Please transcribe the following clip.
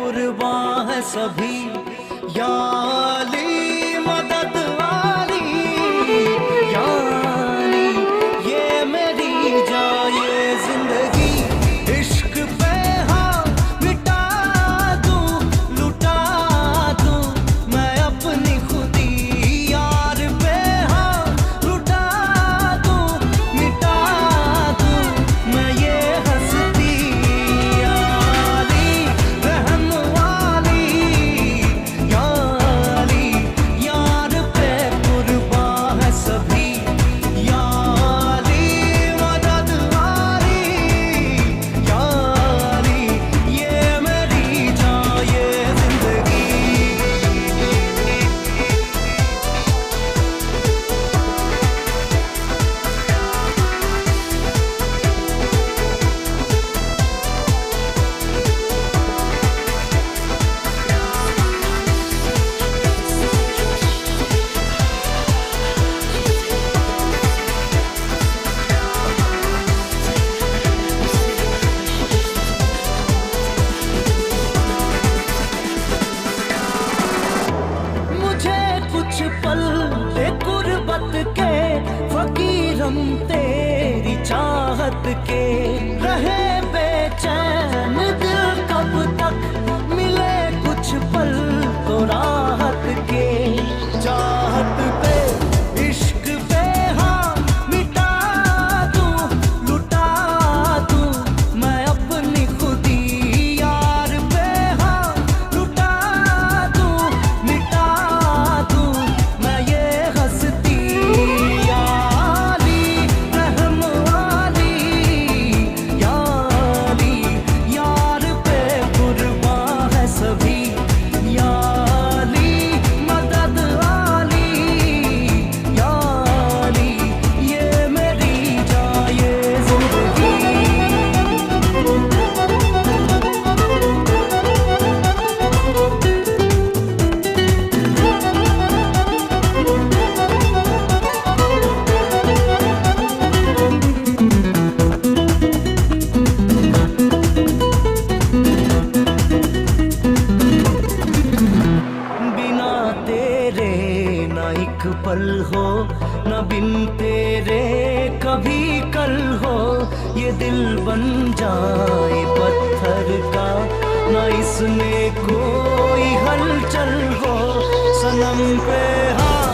कुर्बान है सभी, या अली मदद वाली, या अली ये मेरी जाए जिंदगी। इश्क पे हाँ मिटा दूं, लुटा दूं मैं अपनी खुदी, यार पे हाँ लुटा दूं, मिटा दूं मैं ये हस्ती। या अली रहम वाली, या अली यार पे कुर्बान है सभी, या अली मदद वाली, या अली ये मेरी जाए जिंदगी। मुझे कुछ पल दे गुर्बत के, फकीरम तेरी चाहत के, रहे बेचैन दिल कब तक, मिले कुछ पल तो राहत के। चाहत पे इश्क पे हाँ मिटा दूं, लुटा दूं मैं अपनी खुदी, यार पे हाँ लुटा दूं, मिटा दूं मैं ये हस्ती। या अली रहम वाली, या अली यार पे कुर्बान है सभी, या अली मदद वाली, या अली ये मेरी जाए जिंदगी। बिना तेरे ना एक पल हो, ना बिन तेरे कभी कल हो, ये दिल बन जाए पत्थर का, ना इसमें कोई हलचल हो। सनम पे हाँ